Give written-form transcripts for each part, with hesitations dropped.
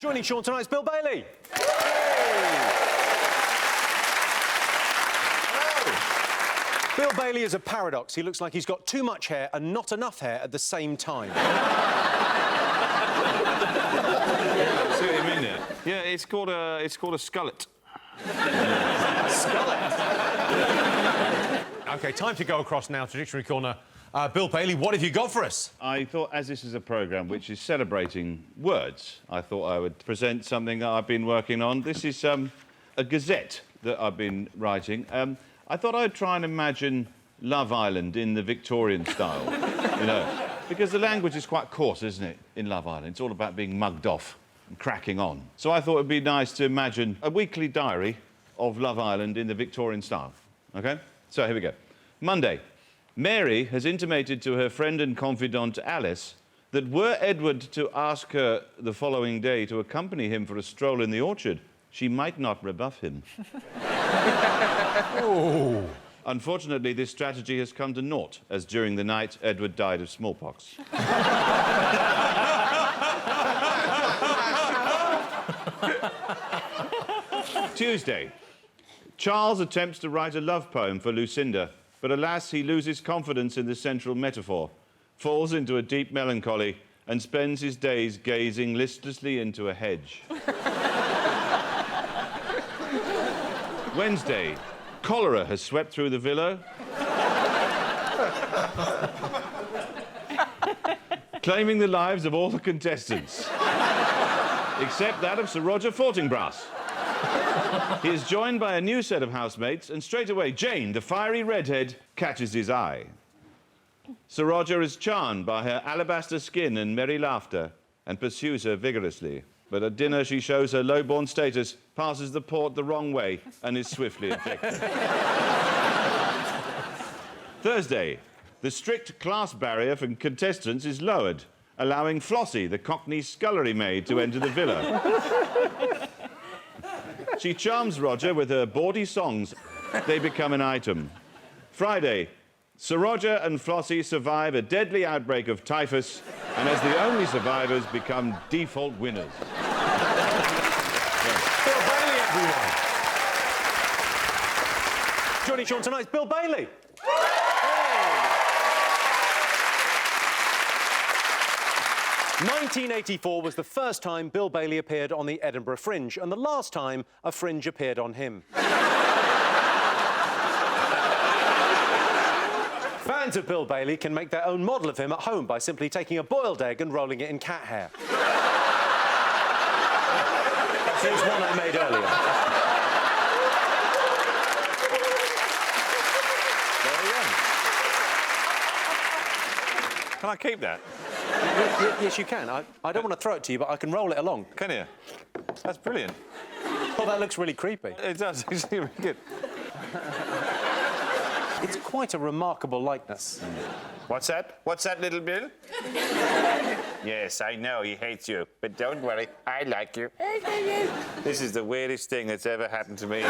Joining Sean tonight is Bill Bailey. Bill Bailey is a paradox. He looks like he's got too much hair and not enough hair at the same time. I see what you mean there. Yeah, it's called a skullet. Skullet. OK, time to go across now to Dictionary Corner. Bill Bailey, what have you got for us? I thought, as this is a programme which is celebrating words, I thought I would present something that I've been working on. This is a gazette that I've been writing. I thought I'd try and imagine Love Island in the Victorian style, you know, because the language is quite coarse, isn't it, in Love Island? It's all about being mugged off and cracking on. So I thought it'd be nice to imagine a weekly diary of Love Island in the Victorian style, OK? So here we go. Monday. Mary has intimated to her friend and confidant Alice that were Edward to ask her the following day to accompany him for a stroll in the orchard, she might not rebuff him. Oh. Unfortunately, this strategy has come to naught, as during the night, Edward died of smallpox. Tuesday. Charles attempts to write a love poem for Lucinda, but alas, he loses confidence in the central metaphor, falls into a deep melancholy, and spends his days gazing listlessly into a hedge. Wednesday. Cholera has swept through the villa, claiming the lives of all the contestants, except that of Sir Roger Fortinbras. He is joined by a new set of housemates, and straight away Jane, the fiery redhead, catches his eye. Sir Roger is charmed by her alabaster skin and merry laughter, and pursues her vigorously. But at dinner she shows her low-born status, passes the port the wrong way, and is swiftly ejected. Thursday. The strict class barrier for contestants is lowered, allowing Flossie, the Cockney scullery maid, to enter the villa. She charms Roger with her bawdy songs. They become an item. Friday. Sir Roger and Flossie survive a deadly outbreak of typhus, and as the only survivors, become default winners. Bill Bailey, everyone. Joining Sean tonight is Bill Bailey. 1984 was the first time Bill Bailey appeared on the Edinburgh Fringe, and the last time a Fringe appeared on him. Fans of Bill Bailey can make their own model of him at home by simply taking a boiled egg and rolling it in cat hair. Here's one I made earlier. There you go. Can I keep that? Yes, you can. I don't want to throw it to you, but I can roll it along. Can you? That's brilliant. Oh, that looks really creepy. It does. It's really good. It's quite a remarkable likeness. What's that? What's that, little Bill? Yes, I know he hates you, but don't worry, I like you. This is the weirdest thing that's ever happened to me.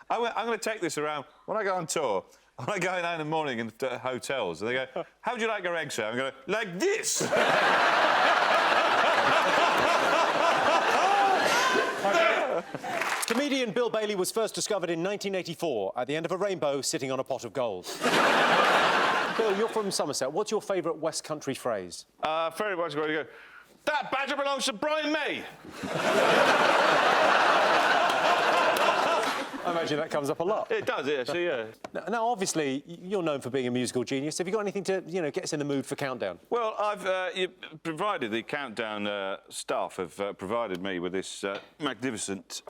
I'm going to take this around. When I go on tour, when I go in the morning in hotels, and they go, how would you like your egg, sir? I'm going, like this! Comedian Bill Bailey was first discovered in 1984 at the end of a rainbow sitting on a pot of gold. Bill, you're from Somerset. What's your favourite West Country phrase? Freddie once going to go, that badger belongs to Brian May! I imagine that comes up a lot. It does, actually, yeah. Now, obviously, you're known for being a musical genius. Have you got anything to, you know, get us in the mood for Countdown? Well, you provided the Countdown staff have provided me with this magnificent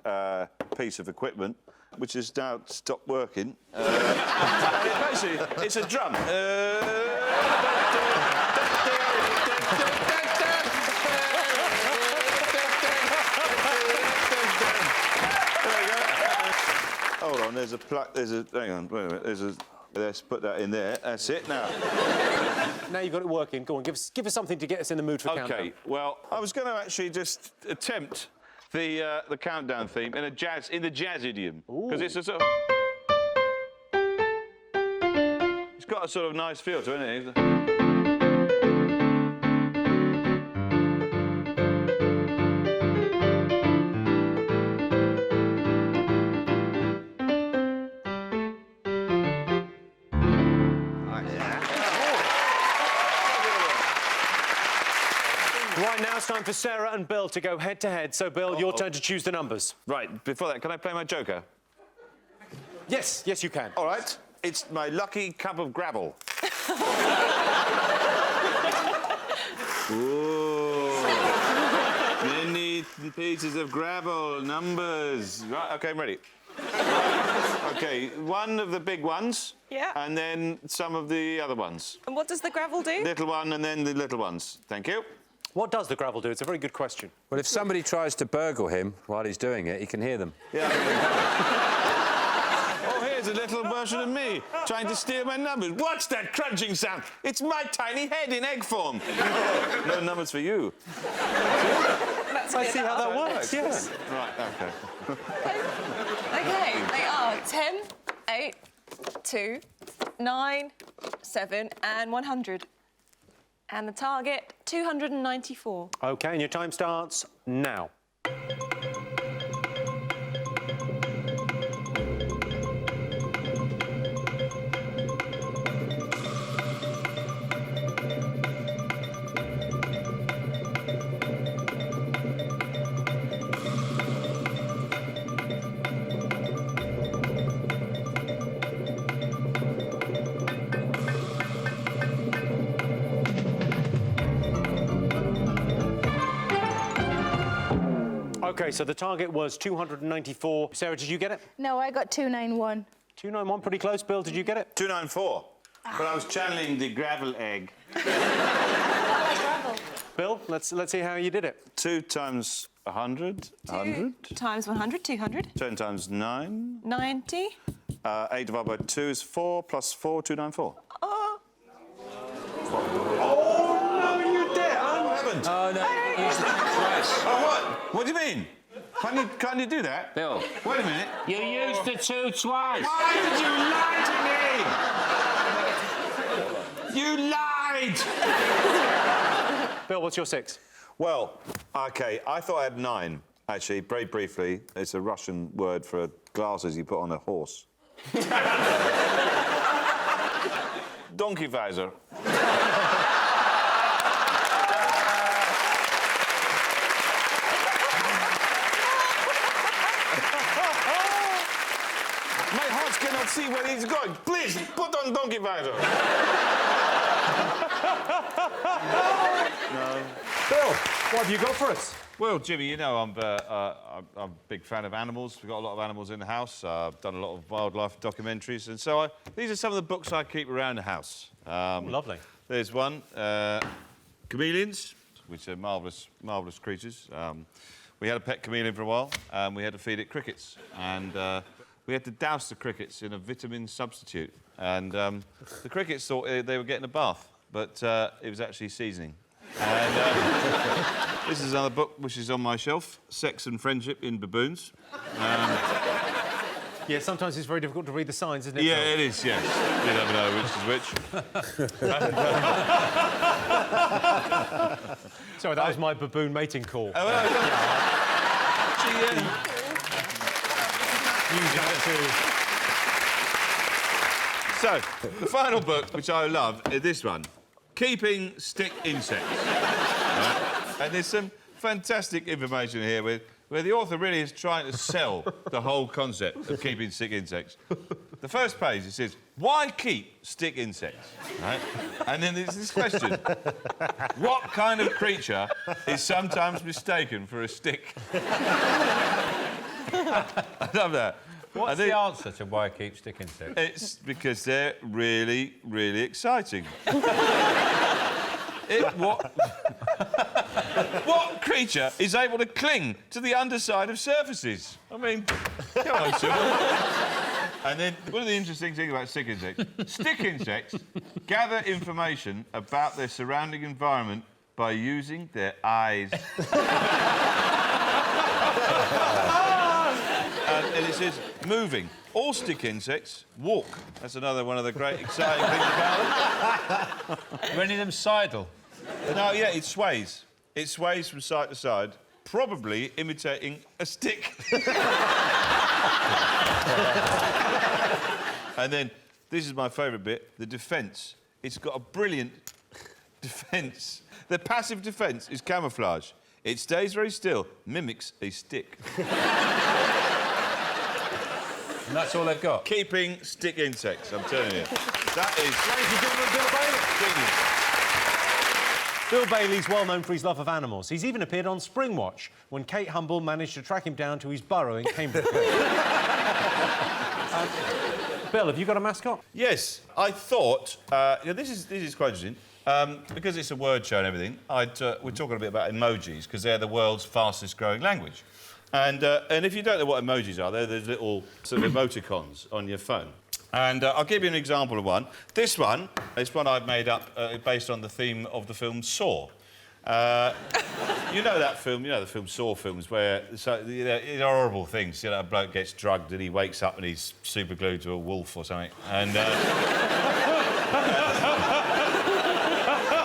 piece of equipment, which has now stopped working. Basically, it's a drum. Hold on, there's a plug, hang on, wait a minute, let's put that in there, that's it, now. Now you've got it working, go on, give us something to get us in the mood for Countdown. OK, well, I was going to actually just attempt the Countdown theme in the jazz idiom. Because it's a sort of... It's got a sort of nice feel to it, hasn't it? Right, now it's time for Sarah and Bill to go head-to-head. So, Bill, your turn to choose the numbers. Right, before that, can I play my joker? Yes, yes, you can. All right. It's my lucky cup of gravel. Ooh. Many pieces of gravel, numbers. Right, OK, I'm ready. OK, one of the big ones. Yeah. And then some of the other ones. And what does the gravel do? Little one and then the little ones. Thank you. What does the gravel do? It's a very good question. Well, if somebody tries to burgle him while he's doing it, he can hear them. Yeah. Oh, here's a little version of me trying to steal my numbers. What's that crunching sound? It's my tiny head in egg form. No numbers for you. I see how that works, yes. Right, OK. OK, they are 10, 8, 2, 9, 7 and 100. And the target, 294. OK, and your time starts now. OK, so the target was 294. Sarah, did you get it? No, I got 291. 291, pretty close. Bill, did you get it? 294. But I was channeling the gravel egg. Bill, let's see how you did it. 2 times 100, 100. 2 times 100, 200. 10 times 9. 90. 8 divided by 2 is 4, plus 4, 294. Oh. Oh, no, you did. I haven't. Oh, no, use the twice. Oh, what? What do you mean? Can't you do that? Bill. Wait a minute. You used the 2 twice. Why did you lie to me? You lied! Bill, what's your 6? Well, OK, I thought I had 9, actually, very briefly. It's a Russian word for glasses you put on a horse. Donkey visor. My horse cannot see where he's going. Please, put on donkey visor. Bill, what have you got for us? Well, Jimmy, you know I'm a big fan of animals. We've got a lot of animals in the house. I've done a lot of wildlife documentaries, and so these are some of the books I keep around the house. Lovely. There's one, chameleons, which are marvellous creatures. We had a pet chameleon for a while, and we had to feed it crickets, and we had to douse the crickets in a vitamin substitute. And the crickets thought they were getting a bath, but it was actually seasoning. And this is another book which is on my shelf, Sex and Friendship in Baboons. Yeah, sometimes it's very difficult to read the signs, isn't it? Yeah, Bill? it is, yes. You never know which is which. Sorry, that was my baboon mating call. Oh, well, Use that too. So, the final book, which I love, is this one, Keeping Stick Insects. Right? And there's some fantastic information here where the author really is trying to sell the whole concept of keeping stick insects. The first page, it says, why keep stick insects? Right? And then there's this question. What kind of creature is sometimes mistaken for a stick? I love that. What's the answer to why I keep stick insects? It's because they're really, really exciting. What creature is able to cling to the underside of surfaces? I mean, come on, Susie. And then, one of the interesting things about stick insects gather information about their surrounding environment by using their eyes. And it says, moving. All stick insects walk. That's another one of the great exciting things about them. Are any of them sidle? No, yeah, it sways. It sways from side to side, probably imitating a stick. And then, this is my favourite bit, the defence. It's got a brilliant defence. The passive defence is camouflage. It stays very still, mimics a stick. And that's all they've got. Keeping stick insects, I'm telling you. That is... Bill Bailey's well known for his love of animals. He's even appeared on Springwatch when Kate Humble managed to track him down to his burrow in Cambridge. Bill, have you got a mascot? Yes, I thought... this is quite interesting. Because it's a word show and everything, we're talking a bit about emojis, because they're the world's fastest-growing language. And if you don't know what emojis are, they're those little sort of emoticons on your phone. And I'll give you an example of one. This one is one I've made up based on the theme of the film Saw. You know that film, the film Saw films, where it's horrible things. A bloke gets drugged and he wakes up and he's super glued to a wolf or something. And...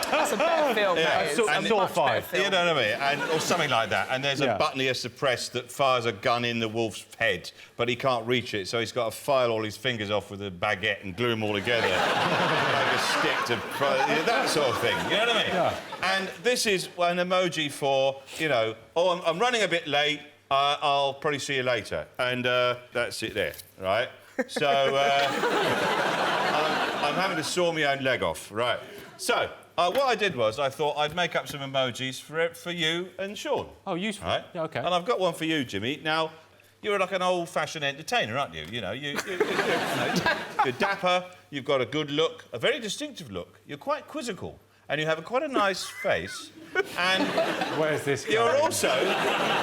That's a better film, yeah, Saw 5. You know what I mean? or something like that. And there's a button he has to press that fires a gun in the wolf's head, but he can't reach it, so he's got to file all his fingers off with a baguette and glue them all together like a stick to... that sort of thing, you know what I mean? Yeah. And this is an emoji for, oh, I'm running a bit late, I'll probably see you later. And that's it there, right? So, I'm having to saw my own leg off, right? So... what I did was, I thought I'd make up some emojis for you and Sean. Oh, useful. Right? Yeah, OK. And I've got one for you, Jimmy. Now, you're like an old-fashioned entertainer, aren't you? You're dapper, you've got a good look, a very distinctive look. You're quite quizzical, and you have quite a nice face, and... Where's this going? You're also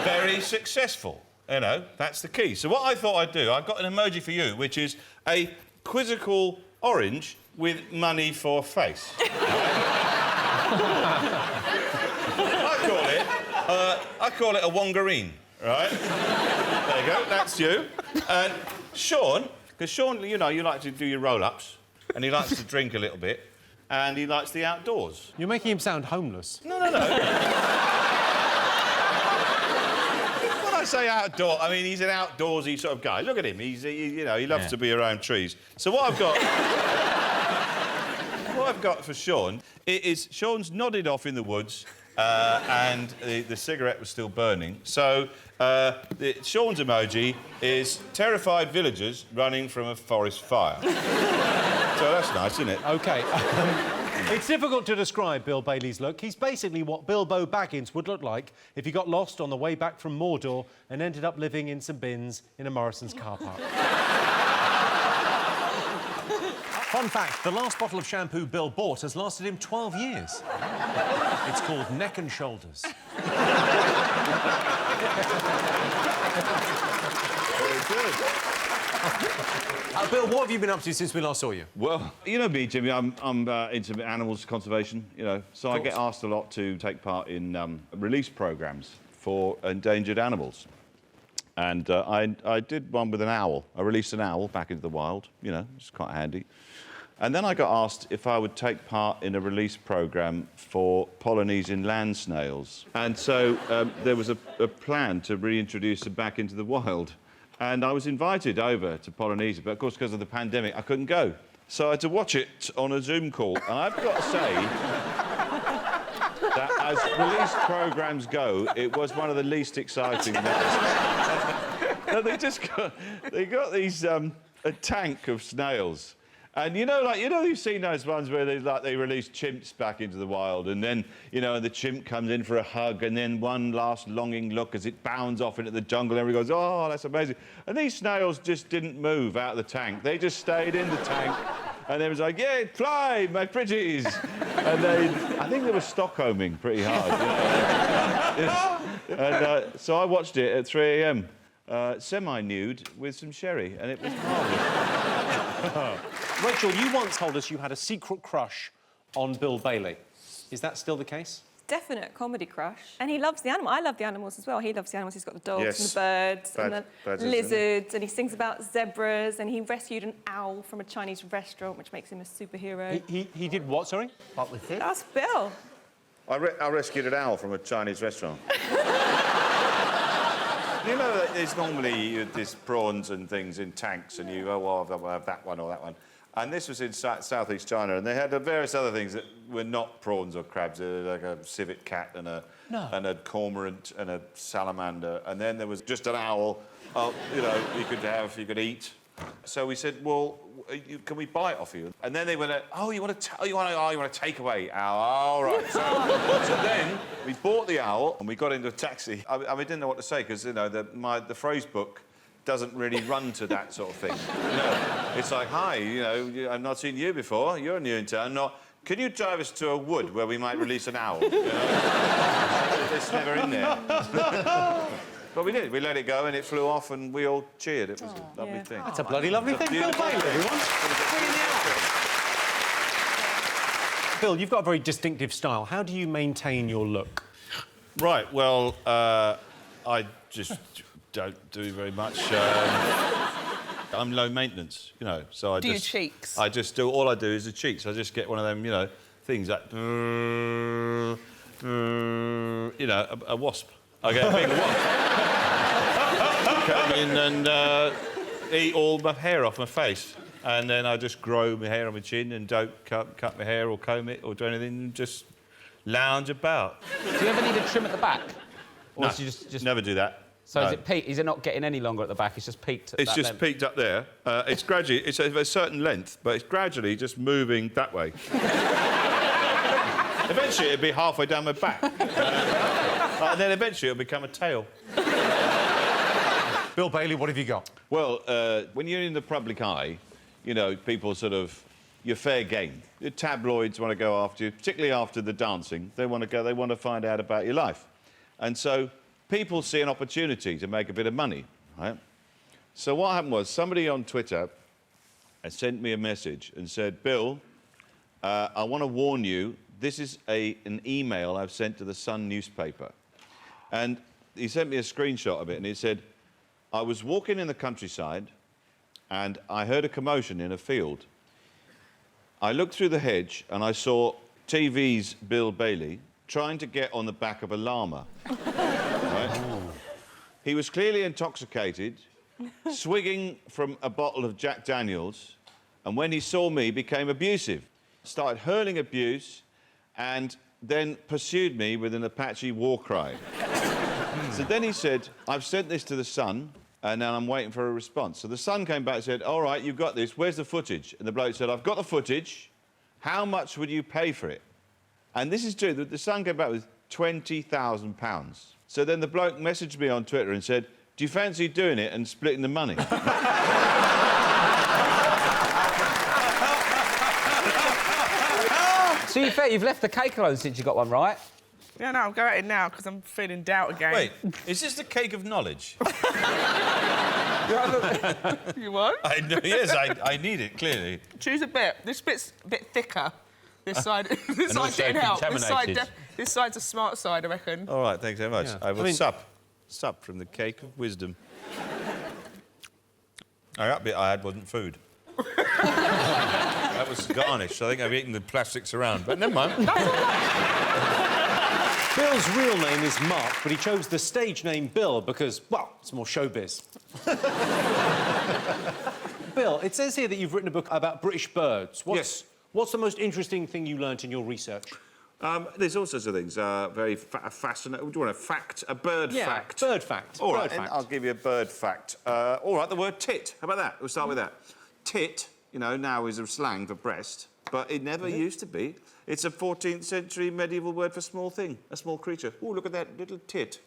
very successful. That's the key. So what I thought I'd do, I've got an emoji for you, which is a quizzical orange with money for face. I call it a wongarine, right? There you go, that's you. And Sean, because Sean, you like to do your roll-ups, and he likes to drink a little bit, and he likes the outdoors. You're making him sound homeless. No. When I say outdoor, I mean he's an outdoorsy sort of guy. Look at him, he loves to be around trees. So what I've got for Sean is Sean's nodded off in the woods and the cigarette was still burning. So Sean's emoji is terrified villagers running from a forest fire. So that's nice, isn't it? OK. It's difficult to describe Bill Bailey's look. He's basically what Bilbo Baggins would look like if he got lost on the way back from Mordor and ended up living in some bins in a Morrison's car park. Fun fact, the last bottle of shampoo Bill bought has lasted him 12 years. It's called Neck and Shoulders. Very good. Bill, what have you been up to since we last saw you? Well, you know me, Jimmy, I'm into animals conservation, so I get asked a lot to take part in release programmes for endangered animals. And I did one with an owl. I released an owl back into the wild, it's quite handy. And then I got asked if I would take part in a release programme for Polynesian land snails. And so there was a plan to reintroduce them back into the wild. And I was invited over to Polynesia, but of course, because of the pandemic, I couldn't go. So I had to watch it on a Zoom call. And I've got to say that as release programmes go, it was one of the least exciting. They got these a tank of snails. And you've seen those ones where they release chimps back into the wild, and then the chimp comes in for a hug, and then one last longing look as it bounds off into the jungle, and everybody goes, "Oh, that's amazing." And these snails just didn't move out of the tank; they just stayed in the tank, and they was like, "Yeah, fly, my pretties," and I think they were Stockholming pretty hard. And so I watched it at 3 a.m. Semi-nude with some sherry, and it was marvellous. Rachel, you once told us you had a secret crush on Bill Bailey. Is that still the case? Definite comedy crush. And he loves the animal. I love the animals as well. He loves the animals. He's got the dogs and the birds and the lizards, and he sings about zebras, and he rescued an owl from a Chinese restaurant, which makes him a superhero. He did what, sorry? What was it? That's Bill. I rescued an owl from a Chinese restaurant. There's normally there's prawns and things in tanks, and you go, "Oh, I'll have that one or that one." And this was in southeast China, and they had various other things that were not prawns or crabs. They had like a civet cat and a cormorant and a salamander, and then there was just an owl. You know, you could eat. So we said, well, can we buy it off you? And then they went, oh, you want to take away owl? All right. So then we bought the owl and we got into a taxi. I we didn't know what to say because you know the phrase book doesn't really run to that sort of thing. You know, it's like, hi, you know, I've not seen you before. You're new in town. Not, can you drive us to a wood where we might release an owl? You know? It's never in there. But we did. We let it go and it flew off and we all cheered. It was a lovely thing. That's a bloody lovely thing. Bill Bailey, everyone. Bill, you've got a very distinctive style. How do you maintain your look? Right, well, I just don't do very much. I'm low maintenance, you know, so I do your cheeks? All I do is the cheeks. I just get one of them, you know, things like... you know, a wasp. I get a big wasp. Come in and eat all my hair off my face. And then I just grow my hair on my chin and don't cut my hair or comb it or do anything, and just lounge about. Do you ever need a trim at the back? Or No, is you just never do that. So no. is it peaked? Is it not getting any longer at the back? It's just peaked at It's that just length? peaked up there. It's gradually... It's of a certain length, but it's gradually just moving that way. Eventually, it'll be halfway down my back. And then eventually, it'll become a tail. Bill Bailey, what have you got? Well, when you're in the public eye, you know, people sort of... You're fair game. The tabloids want to go after you, particularly after the dancing. They want to find out about your life. And so people see an opportunity to make a bit of money, right? So what happened was somebody on Twitter sent me a message and said, Bill, I want to warn you, this is an email I've sent to the Sun newspaper. And he sent me a screenshot of it, and he said, I was walking in the countryside and I heard a commotion in a field. I looked through the hedge and I saw TV's Bill Bailey trying to get on the back of a llama. Right? He was clearly intoxicated, swigging from a bottle of Jack Daniels, and when he saw me, became abusive. Started hurling abuse and then pursued me with an Apache war cry. So then he said, I've sent this to the Sun, and now I'm waiting for a response. So the Sun came back and said, all right, you've got this, where's the footage? And the bloke said, I've got the footage, how much would you pay for it? And this is true, the Sun came back with £20,000. So then the bloke messaged me on Twitter and said, do you fancy doing it and splitting the money? To be fair, you've left the cake alone since you got one right. Yeah, no, I'll go at it now because I'm feeling doubt again. Wait, is this the cake of knowledge? You want? Yes, I need it, clearly. Choose a bit. This bit's a bit thicker. This side, this side also didn't help. contaminated. This side's a smart side, I reckon. All right, thanks very much. Yeah. I will sup from the cake of wisdom. Oh, that bit I had wasn't food. That was garnish. I think I've eaten the plastics around, but never mind. Bill's real name is Mark, but he chose the stage name Bill because, well, it's more showbiz. Bill, it says here that you've written a book about British birds. Yes. What's the most interesting thing you learnt in your research? There's all sorts of things. Very fascinating. Do you want a fact? A bird fact? Bird fact. All right, bird fact. I'll give you a bird fact. All right, the word tit. How about that? We'll start with that. Tit, you know, now is a slang for breast, but it never used to be. It's a 14th century medieval word for small thing, a small creature. Oh, look at that little tit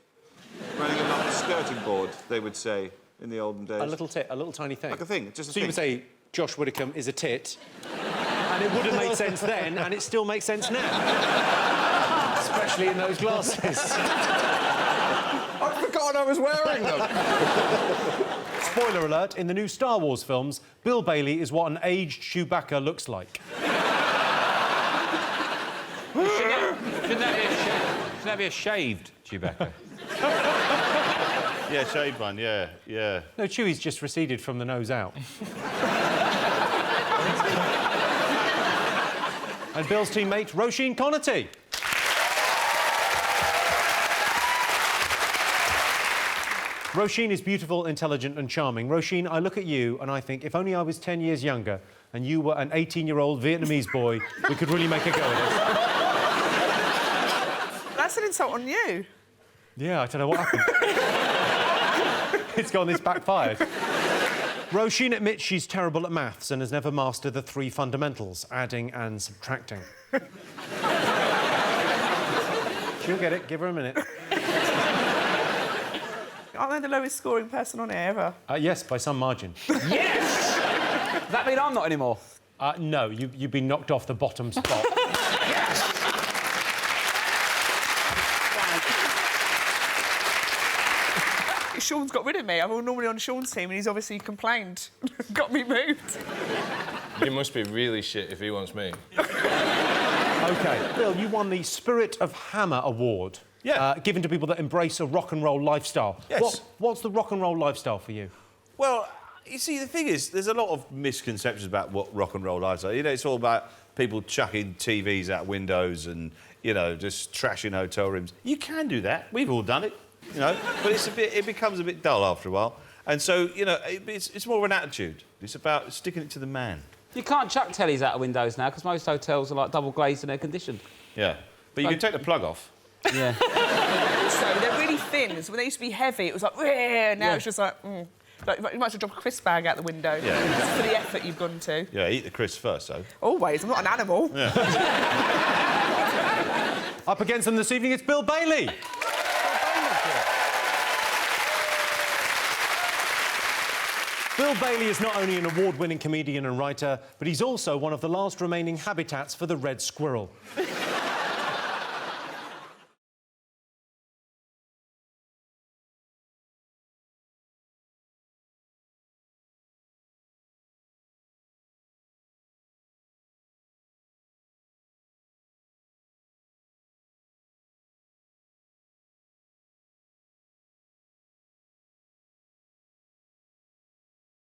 running along the skirting board, they would say in the olden days. A little tit, a little tiny thing. Like a thing, just a So thing. you would say Josh Widdicombe is a tit, and it would have made sense then, and it still makes sense now. Especially in those glasses. I'd forgotten I was wearing them. Spoiler alert, in the new Star Wars films, Bill Bailey is what an aged Chewbacca looks like. Shouldn't that be a shaved Chewbacca? Yeah, shaved one, yeah. No, Chewie's just receded from the nose out. And Bill's teammate, Roisin Conaty. Roisin is beautiful, intelligent and charming. Roisin, I look at you and I think, if only I was 10 years younger, and you were an 18-year-old Vietnamese boy, we could really make a go of this. That's an insult on you. Yeah, I don't know what happened. It's gone, this backfired. Roisin admits she's terrible at maths and has never mastered the 3 fundamentals, adding and subtracting. She'll get it, give her a minute. Aren't they the lowest scoring person on air ever? Yes, by some margin. Yes! Does that mean I'm not anymore? No, you've been knocked off the bottom spot. Sean's got rid of me. I'm normally on Sean's team and he's obviously complained. Got me moved. You must be really shit if he wants me. OK, Bill, you won the Spirit of Hammer Award. Yeah. Given to people that embrace a rock and roll lifestyle. Yes. What's the rock and roll lifestyle for you? Well, you see, the thing is, there's a lot of misconceptions about what rock and roll lives are. You know, it's all about people chucking TVs out windows and, you know, just trashing hotel rooms. You can do that. We've all done it, you know, but it becomes a bit dull after a while. And so, you know, it's more of an attitude. It's about sticking it to the man. You can't chuck tellies out of windows now because most hotels are like double glazed and air conditioned. Yeah, but you can take the plug off. Yeah. Also, they're really thin. So when they used to be heavy, it was like, "Rrr," now it's just like, Like, you might as well drop a crisp bag out the window. Yeah. For the effort you've gone to. Yeah, eat the crisp first, though. Always. I'm not an animal. Yeah. Up against them this evening, it's Bill Bailey. Bill Bailey is not only an award-winning comedian and writer, but he's also one of the last remaining habitats for the red squirrel.